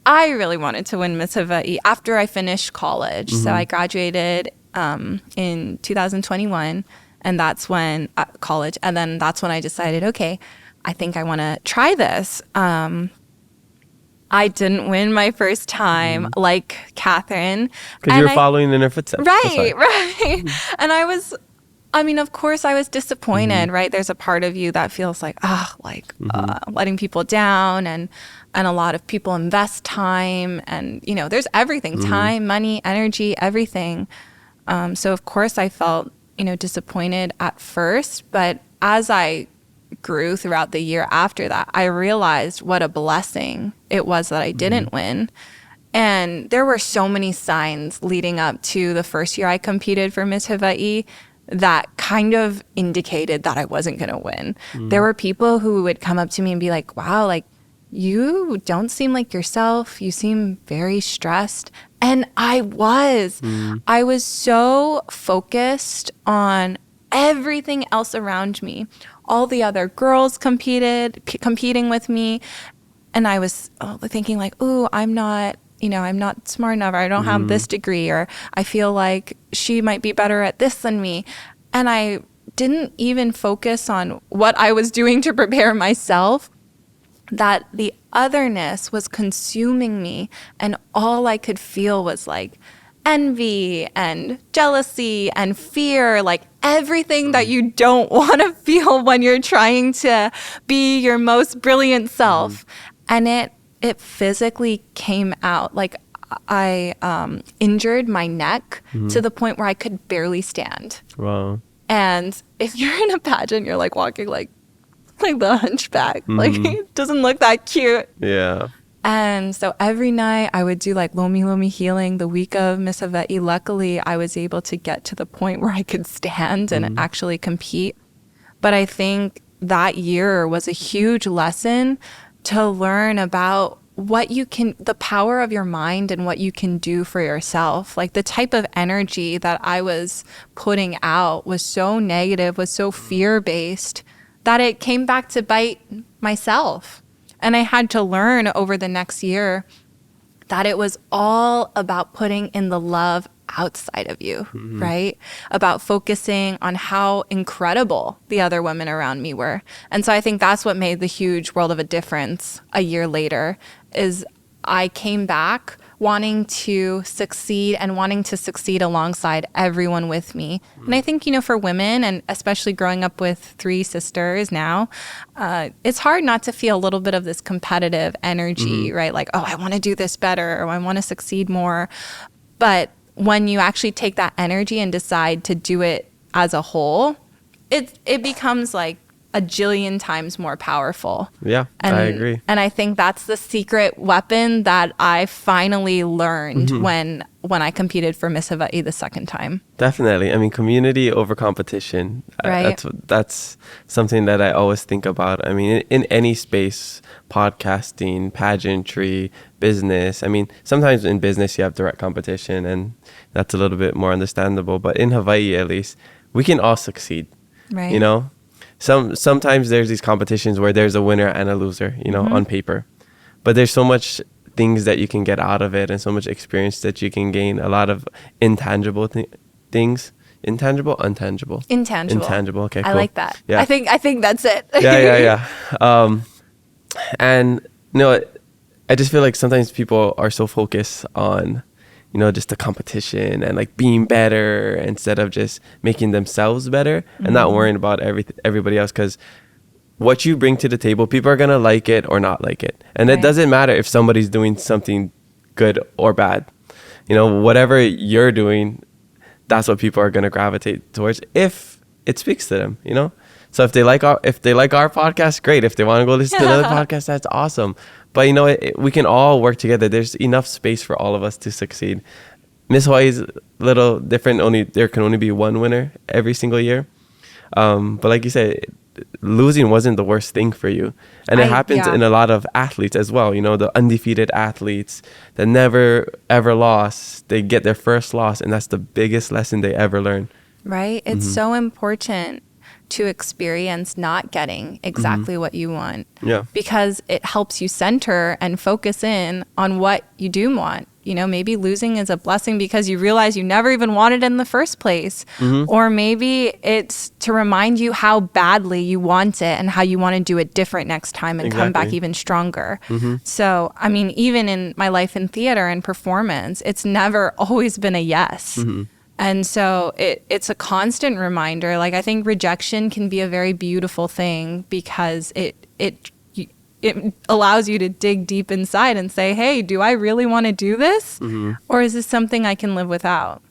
I really wanted to win Miss Hawaii after I finished college. So I graduated in 2021, and that's when college. And then that's when I decided, okay, I think I want to try this. I didn't win my first time like Catherine. Because you're following in her footsteps. Right. And of course I was disappointed, right? There's a part of you that feels like, letting people down, and a lot of people invest time, and, there's everything, time, money, energy, everything. So of course I felt, disappointed at first, but as I grew throughout the year after that, I realized what a blessing it was that I didn't win. And there were so many signs leading up to the first year I competed for Miss Hawaii that kind of indicated that I wasn't going to win. There were people who would come up to me and be like, wow, like, you don't seem like yourself. You seem very stressed. And I was. I was so focused on everything else around me. All the other girls competing with me. And I was thinking like, ooh, I'm not smart enough, or I don't have this degree, or I feel like she might be better at this than me. And I didn't even focus on what I was doing to prepare myself, that the otherness was consuming me. And all I could feel was like envy and jealousy and fear, like everything that you don't want to feel when you're trying to be your most brilliant self. And it physically came out. Like I injured my neck to the point where I could barely stand. Wow. And if you're in a pageant, you're like walking like the hunchback. Like it doesn't look that cute. Yeah. And so every night I would do like Lomi Lomi healing. The week of Miss Hawaii, luckily I was able to get to the point where I could stand and actually compete. But I think that year was a huge lesson to learn about the power of your mind and what you can do for yourself. Like the type of energy that I was putting out was so negative, was so fear-based, that it came back to bite myself. And I had to learn over the next year that it was all about putting in the love outside of you, right? About focusing on how incredible the other women around me were. And so I think that's what made the huge world of a difference a year later, is I came back wanting to succeed and wanting to succeed alongside everyone with me. And I think, for women, and especially growing up with 3 sisters now, it's hard not to feel a little bit of this competitive energy, right? Like, oh, I want to do this better, or I want to succeed more. But when you actually take that energy and decide to do it as a whole, it becomes like a jillion times more powerful. Yeah, I agree. And I think that's the secret weapon that I finally learned when I competed for Miss Hawaii the second time. Definitely. I mean, community over competition. Right. That's something that I always think about. I mean, in any space, podcasting, pageantry, business. I mean, sometimes in business you have direct competition, and that's a little bit more understandable. But in Hawaii, at least, we can all succeed. Right. Sometimes there's these competitions where there's a winner and a loser, on paper. But there's so much things that you can get out of it, and so much experience that you can gain. A lot of intangible things. Intangible, untangible. Intangible. Okay, cool. I like that. Yeah. I think that's it. Yeah. And I just feel like sometimes people are so focused on, just the competition and like being better instead of just making themselves better and not worrying about everybody else. Because what you bring to the table, people are going to like it or not like it. And it doesn't matter if somebody's doing something good or bad. Whatever you're doing, that's what people are going to gravitate towards if it speaks to them, So if they like our podcast, great. If they want to go listen to another podcast, that's awesome. But we can all work together. There's enough space for all of us to succeed. Miss Hawaii is a little different. There can only be one winner every single year. But like you said, losing wasn't the worst thing for you. And it happens in a lot of athletes as well. The undefeated athletes that never, ever lost, they get their first loss. And that's the biggest lesson they ever learn. Right? It's so important to experience not getting exactly what you want. Yeah. Because it helps you center and focus in on what you do want. You know, maybe losing is a blessing because you realize you never even wanted it in the first place. Or maybe it's to remind you how badly you want it and how you want to do it different next time and come back even stronger. So, I mean, even in my life in theater and performance, it's never always been a yes. And so it's a constant reminder. Like, I think rejection can be a very beautiful thing because it allows you to dig deep inside and say, hey, do I really want to do this? Or is this something I can live without?